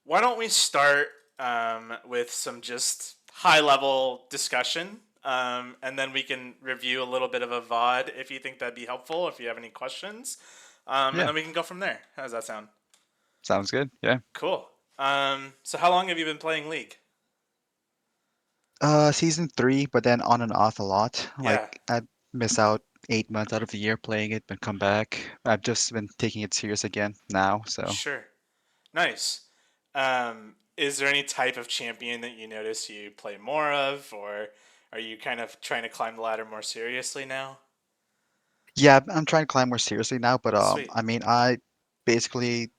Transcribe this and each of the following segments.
Why don't we start with some just high level discussion, and then we can review a little bit of a VOD if you think that'd be helpful, if you have any questions, and Yeah, then we can go from there. How does that sound? sounds good. Yeah. Cool. So, how long have you been playing League? Season three, but then on and off a lot. Like Yeah, I miss out 8 months out of the year playing it, but come back. I've just been taking it serious again now. So sure. Nice. Is there any type of champion that you notice you play more of, or are you kind of trying to climb the ladder more seriously now? yeah, I'm trying to climb more seriously now. But Sweet. I mean, I basically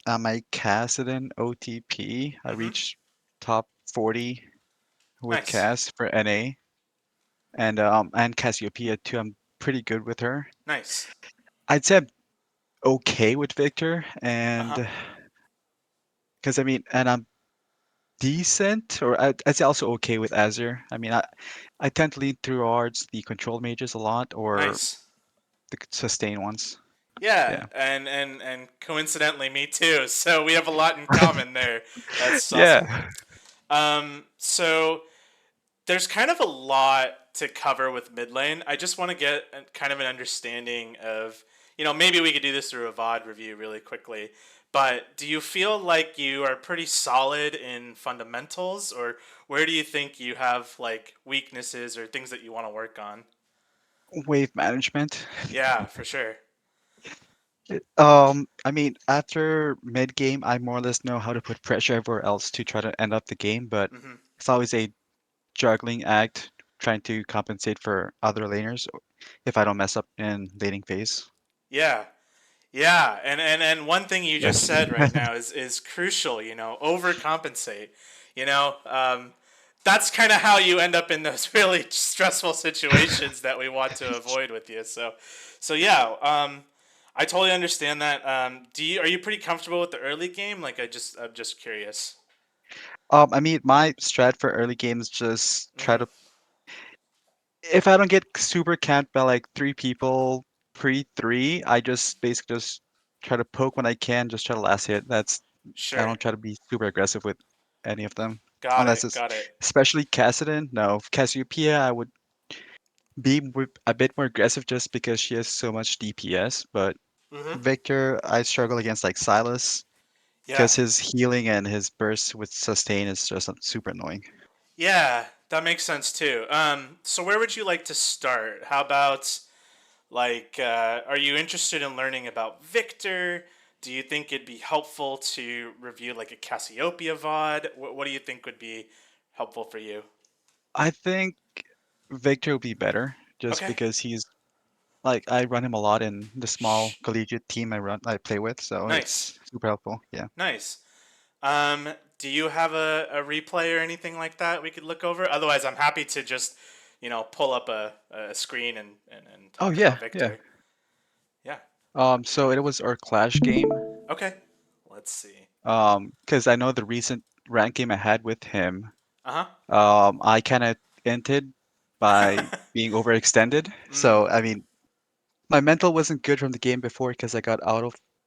my Kassadin OTP. I Mm-hmm. reached top 40 with Nice. Cass for NA, and Cassiopeia too. I'm pretty good with her. Nice. I'd say I'm okay with Victor, Uh huh. and because I mean, and I'm decent, or I'd say also okay with Azure. I mean, I tend to lean towards the control mages a lot, or Nice. the sustain ones. Yeah, Yeah. and coincidentally, me too. So we have a lot in common there. That's awesome. Yeah. So there's kind of a lot to cover with mid lane. I just want to get kind of an understanding of, maybe we could do this through a VOD review really quickly. But do you feel like you are pretty solid in fundamentals, or where do you think you have like weaknesses or things that you want to work on? Wave management. Yeah, for sure. I mean, after mid game, I more or less know how to put pressure everywhere else to try to end up the game, but Hmm. it's always a juggling act trying to compensate for other laners if I don't mess up in laning phase. Yeah, yeah, and one thing you Yeah. just said right now is crucial. Overcompensate. You know, that's kind of how you end up in those really stressful situations that we want to avoid with you. So yeah, I totally understand that. Are you pretty comfortable with the early game? I'm just curious. I mean, my strat for early games just try Hmm. to if I don't get super camped by like three people pre-3, I just basically just try to poke when I can, just try to last hit. I Sure, don't try to be super aggressive with any of them. got Unless it, it's got it. especially Kassadin. No, Cassiopeia, I would be a bit more aggressive just because she has so much DPS. But Hmm. Victor, I struggle against like Silas Yeah, because his healing and his burst with sustain is just super annoying. yeah, that makes sense too. So where would you like to start? How about are you interested in learning about Victor? Do you think it'd be helpful to review like a Cassiopeia VOD? What do you think would be helpful for you? I think Victor will be better just Okay, because he's like I run him a lot in the small Shh. collegiate team I play with, so Nice, it's super helpful. Yeah. nice. Do you have a replay or anything like that we could look over? Otherwise, I'm happy to just, pull up a screen and Oh talk yeah, about yeah. Victor. Yeah. So it was our Clash game. Okay. Let's see. Because I know the recent rank game I had with him. Uh I kind of ended by huh. being overextended. So Mm. I mean, my mental wasn't good from the game before because I got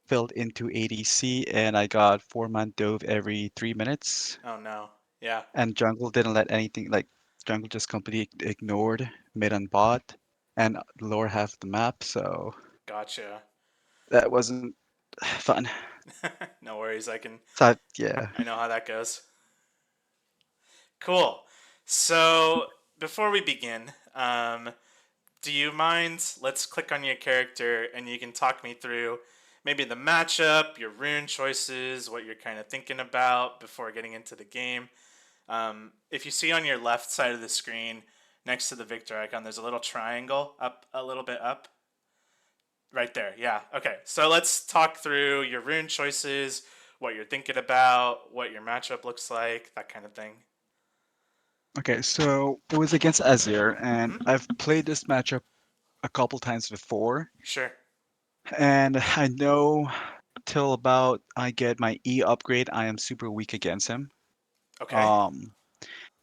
filled into ADC and I got 4-man dove every 3 minutes. Oh no. Yeah. And jungle didn't let anything like jungle just completely ignored mid and bot and the lower half of the map. So Gotcha. that wasn't fun. No worries. I can. Yeah. I know how that goes. Cool. So before we begin, do you mind? Let's click on your character, and you can talk me through maybe the matchup, your rune choices, what you're kind of thinking about before getting into the game. If you see on your left side of the screen, next to the Victor icon, there's a little triangle up a little bit up. Right there, yeah. Okay, so let's talk through your rune choices, what you're thinking about, what your matchup looks like, that kind of thing. Okay, so it was against Azir, and Mm-hmm. I've played this matchup a couple times before, Sure. and I know till about I get my E upgrade, I am super weak against him. Okay. Um,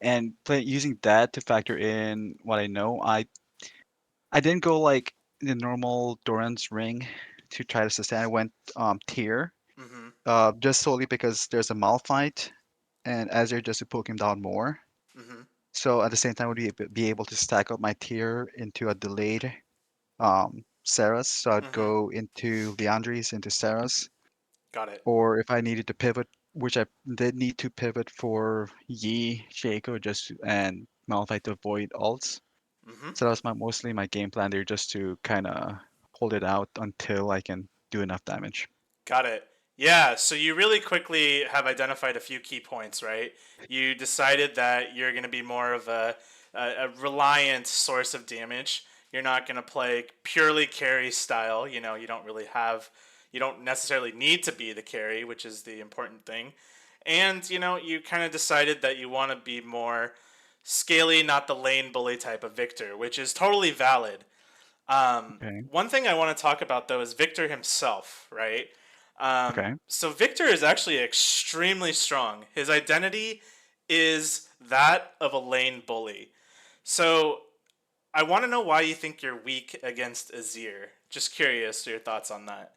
and using that to factor in what I know, I didn't go like the normal Doran's ring to try to sustain. I went tier. Mm-hmm. just solely because there's a Malphite and Azir just to poke him down more. Mm-hmm. So at the same time, would be able to stack up my tier into a delayed Saras. So I'd Mm-hmm. go into Leandries, into Saras, Got it. or if I needed to pivot, which I did need to pivot for Yi, Shaco, and Malphite to avoid ults. Mm-hmm. So that was mostly my game plan there, just to kind of hold it out until I can do enough damage. Got it. Yeah, so you really quickly have identified a few key points, right? You decided that you're going to be more of a reliant source of damage. You're not going to play purely carry style. You know, you don't necessarily need to be the carry, which is the important thing. And, you know, you kind of decided that you want to be more scaly, not the lane bully type of Victor, which is totally valid. Okay. One thing I want to talk about though is Victor himself, right? Okay. So Victor is actually extremely strong. His identity is that of a lane bully. So I want to know why you think you're weak against Azir. Just curious your thoughts on that.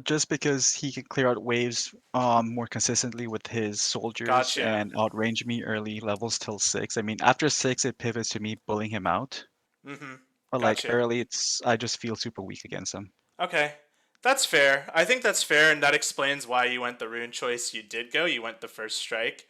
Just because he can clear out waves more consistently with his soldiers Gotcha. and outrange me early levels till 6. I mean, after 6 it pivots to me bullying him out. Mm-hmm. But like Gotcha. early it's I just feel super weak against him. Okay. That's fair. I think that's fair, and that explains why you went the rune choice you did go. You went the first strike.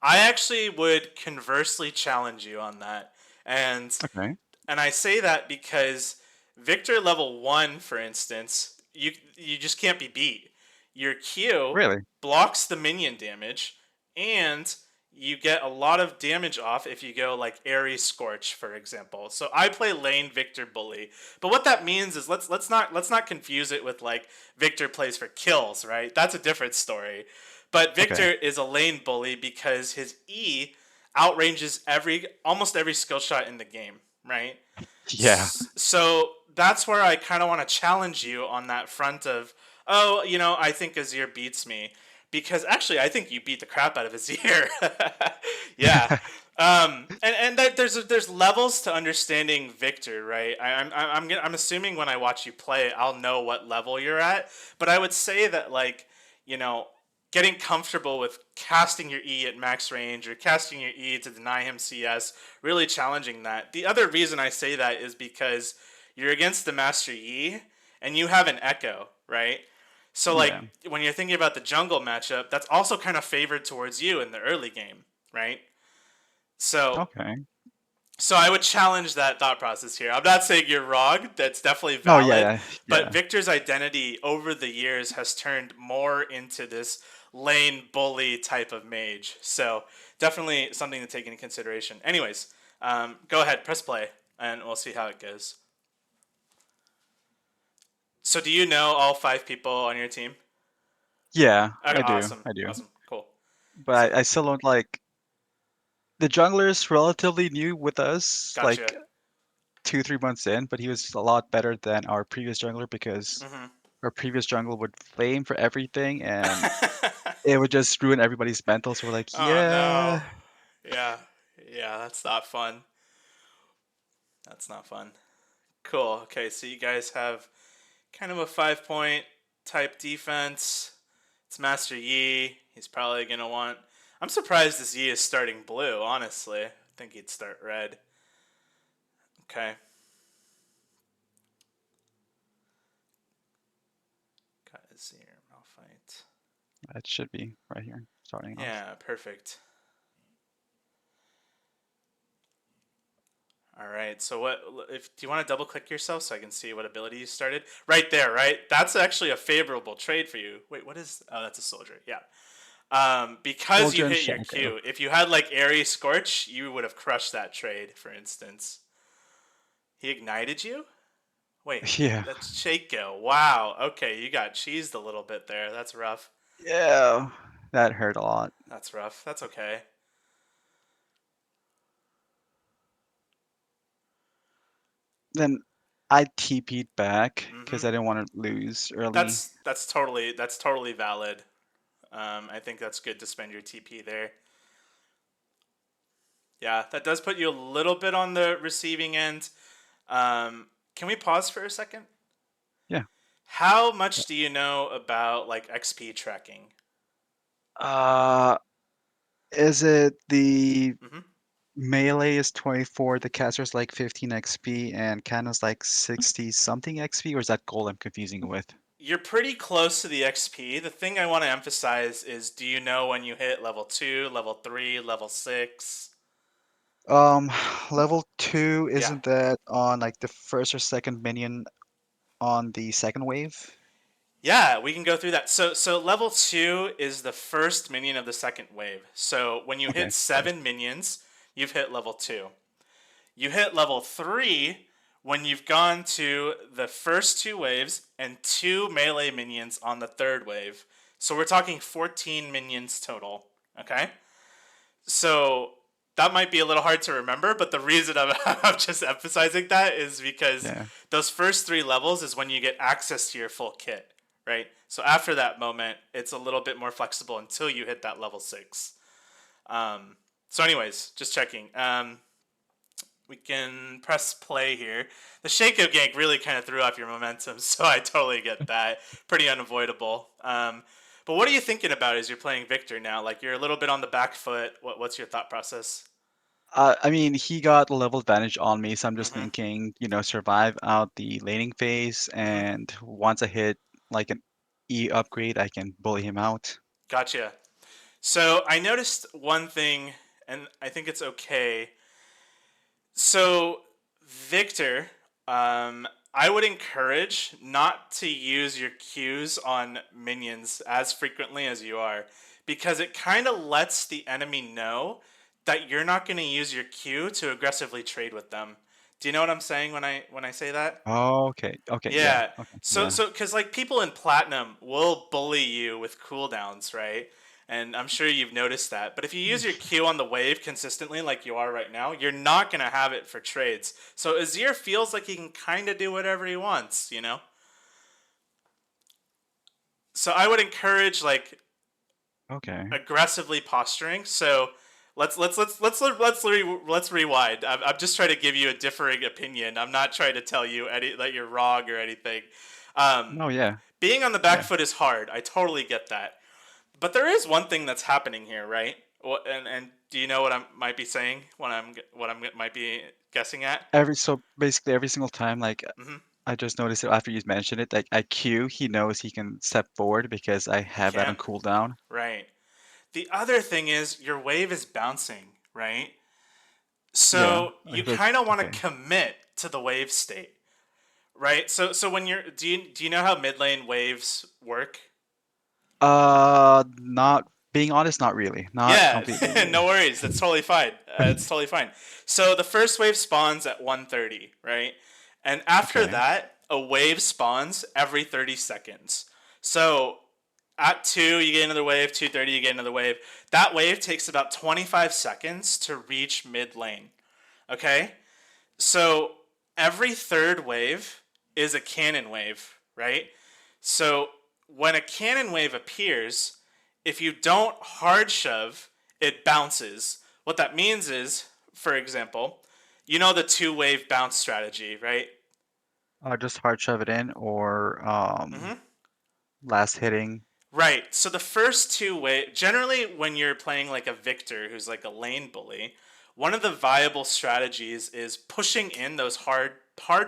I actually would conversely challenge you on that. And Okay. and I say that because Victor level 1, for instance, you just can't be beat. Your Q Really? blocks the minion damage, and you get a lot of damage off if you go like Airy Scorch, for example. So I play lane Victor Bully. But what that means is let's not confuse it with like Victor plays for kills, right? That's a different story. But Okay. Victor is a lane bully because his E outranges almost every skill shot in the game, right? Yeah. So that's where I kind of want to challenge you on that front of, oh, you know, I think Azir beats me because actually I think you beat the crap out of Azir. Yeah. And there's levels to understanding Victor, right? I'm assuming when I watch you play, I'll know what level you're at. But I would say that like, you know, getting comfortable with casting your E at max range or casting your E to deny him CS, really challenging that. The other reason I say that is because you're against the Master Yi and you have an Echo, right? So like Yeah. when you're thinking about the jungle matchup, that's also kind of favored towards you in the early game, right? So Okay. so I would challenge that thought process here. I'm not saying you're wrong. That's definitely No, yeah, valid. yeah, But yeah. Victor's identity over the years has turned more into this lane bully type of mage. So definitely something to take into consideration. Anyways, go ahead, press play, and we'll see how it goes. So do you know all 5 people on your team? Yeah, Okay, I do. awesome, I do. awesome, cool. So But I still don't like the jungler's relatively new with us, gotcha. like 2, 3 months in, but he was a lot better than our previous jungler because Mm-hmm. our previous jungle would flame for everything and it would just ruin everybody's mental. So we're like, Oh yeah, no. Yeah. Yeah, that's not fun. That's not fun. Cool. Okay, so you guys have kind of a 5 point type defense. It's Master Yi. He's probably gonna want. I'm surprised this Yi is starting blue. Honestly, I think he'd start red. Okay, got his ear Malphite. it should be right here starting off. Yeah, perfect. All right. So what? If do you want to double click yourself so I can see what ability you started? Right there. Right. That's actually a favorable trade for you. Wait, what is? Oh, that's a soldier. Yeah. Because you Soldier and hit your Shaco. Q. If you had like Airy Scorch, you would have crushed that trade. For instance, he ignited you. Wait, Yeah, that's Shaco. Wow. Okay, you got cheesed a little bit there. That's rough. yeah, that hurt a lot. That's rough. That's okay. Then I TP'd back Mm-hmm. because I didn't want to lose early. That's totally valid. I think that's good to spend your TP there. Yeah, that does put you a little bit on the receiving end. Can we pause for a second? Yeah. How much do you know about like XP tracking? Uh, is it the Hmm. melee is 24, the caster's like 15 XP, and cannon's like 60 something XP, or is that gold I'm confusing with? You're pretty close to the XP. The thing I want to emphasize is, do you know when you hit level 2, level 3, level 6? Um, level 2, Yeah. isn't that on like the first or second minion on the second wave? Yeah, we can go through that. So level 2 is the first minion of the second wave. So when you hit Okay, got it. 7 minions, you've hit level 2. You hit level 3 when you've gone to the first two waves and two melee minions on the third wave. So we're talking 14 minions total. Okay? So that might be a little hard to remember, but the reason I'm just emphasizing that is because Yeah. those first three levels is when you get access to your full kit, right? So after that moment, it's a little bit more flexible until you hit that level 6. So, anyways, just checking. We can press play here. The Shaco gank really kind of threw off your momentum, so I totally get that. Pretty unavoidable. But what are you thinking about as you're playing Victor now? Like you're a little bit on the back foot. What's your thought process? I mean, he got level advantage on me, so I'm just Mm-hmm. thinking, survive out the laning phase, Mm-hmm. and once I hit like an E upgrade, I can bully him out. Gotcha. So I noticed one thing, and I think it's okay. So Victor, I would encourage not to use your Qs on minions as frequently as you are, because it kind of lets the enemy know that you're not going to use your Q to aggressively trade with them. Do you know what I'm saying when I say that? Oh, okay, okay, yeah, Yeah. okay, So yeah. so because like people in platinum will bully you with cooldowns, right? And I'm sure you've noticed that. But if you use your Q on the wave consistently, like you are right now, you're not gonna have it for trades. So Azir feels like he can kind of do whatever he wants, you know. So I would encourage like Okay. aggressively posturing. So let's rewind. I'm just trying to give you a differing opinion. I'm not trying to tell you that you're wrong or anything. Um, No, yeah, Being on the back yeah. foot is hard. I totally get that. But there is one thing that's happening here, right? And do you know what I might be saying? What I might be guessing at? So basically every single time, like Hmm. I just noticed it after you mentioned it, like I Q, he knows he can step forward because I He have that on can, cooldown. right? The other thing is your wave is bouncing, right? Yeah, So I you feel kind of want to okay. commit to the wave state, right? So when you're do you know how mid lane waves work? Not being honest, not really, not Yeah, completely. no worries. That's totally fine. It's totally fine. So the first wave spawns at 1:30, right? And after Okay. that, a wave spawns every 30 seconds. So at 2, you get another wave, 2:30, you get another wave. That wave takes about 25 seconds to reach mid lane. Okay? So every third wave is a cannon wave, right? So when a cannon wave appears, if you don't hard shove, it bounces. What that means is, for example, you know the two wave bounce strategy, right? Just hard shove it in or Mm-hmm. last hitting. Right. So the first two wave, generally when you're playing like a Victor who's like a lane bully, one of the viable strategies is pushing in those hard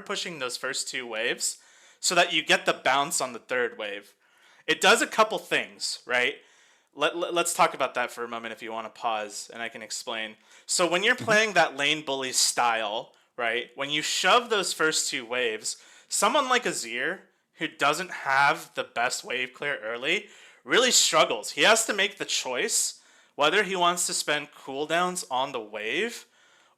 pushing those first two waves so that you get the bounce on the third wave. It does a couple things, right? Let's talk about that for a moment if you want to pause and I can explain. So when you're Hmm. playing that lane bully style, right? When you shove those first two waves, someone like Azir who doesn't have the best wave clear early really struggles. He has to make the choice whether he wants to spend cooldowns on the wave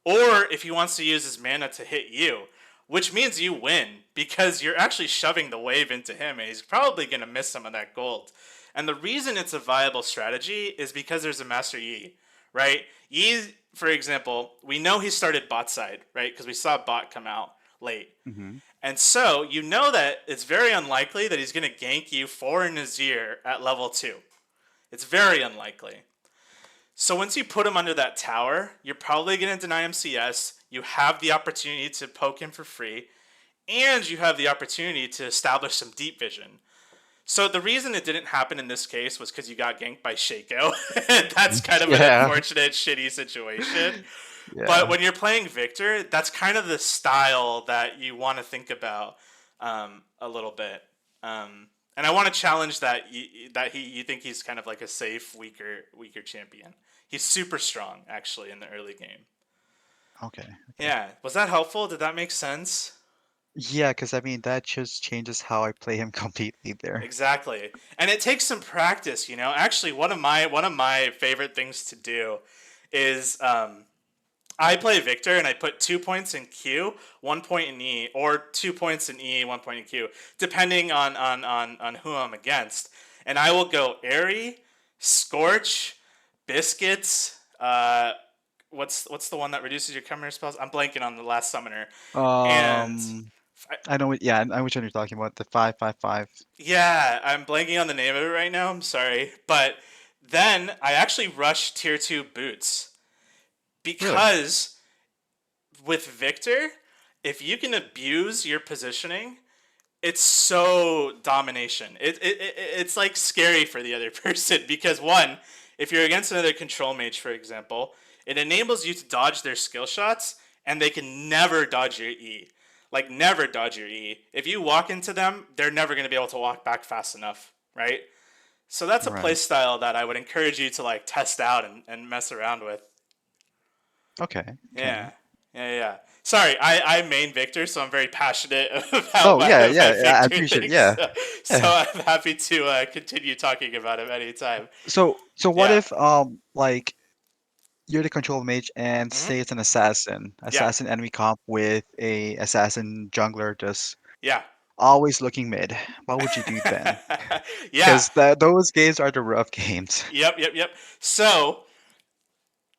or if he wants to use his mana to hit you, which means you win because you're actually shoving the wave into him and he's probably going to miss some of that gold. And the reason it's a viable strategy is because there's a Master Yi, right? Yi, for example, we know he started bot side, right? Because we saw bot come out late. Hmm. And so you know that it's very unlikely that he's going to gank you for Nazir at level 2. It's very unlikely. So once you put him under that tower, you're probably going to deny him CS. You have the opportunity to poke him for free. and you have the opportunity to establish some deep vision. So the reason it didn't happen in this case was because you got ganked by Shaco. That's kind of an Yeah, unfortunate, shitty situation. But yeah. when you're playing Victor, that's kind of the style that you want to think about a little bit. And I want to challenge that you think he's kind of like a safe, weaker champion. He's super strong actually in the early game. Okay, okay. Yeah, was that helpful? Did that make sense? Yeah, because I mean that just changes how I play him completely there. Exactly. And it takes some practice, you know. Actually, one of my favorite things to do is I play Victor and I put 2 points in Q, 1 point in E, or 2 points in E, 1 point in Q, depending on who I'm against. And I will go Airy, Scorch, Biscuits. What's the one that reduces your counter spells? I'm blanking on the last summoner. And Um, I know. Yeah, I know which one you're talking about. The 555. yeah, I'm blanking on the name of it right now. I'm sorry, but then I actually rush tier two boots Really? because with Victor, if you can abuse your positioning, it's so domination. It's like scary for the other person because one, if you're against another control mage, for example, it enables you to dodge their skill shots, and they can never dodge your E. Like never dodge your E. If you walk into them, they're never going to be able to walk back fast enough, right? So that's a play Right. style that I would encourage you to like test out and mess around with. Okay. Okay. Yeah. Yeah. Sorry, I main Victor, so I'm very passionate about Oh my, yeah, my yeah, yeah. I Victor appreciate it. things. Yeah. So Yeah. I'm happy to continue talking about him anytime. So what Yeah. if like you're the control mage and Hmm. say it's an assassin, Yeah. assassin enemy comp with a assassin jungler just Yeah. always looking mid. What would you do then? Yeah. Because those games are the rough games. Yep. So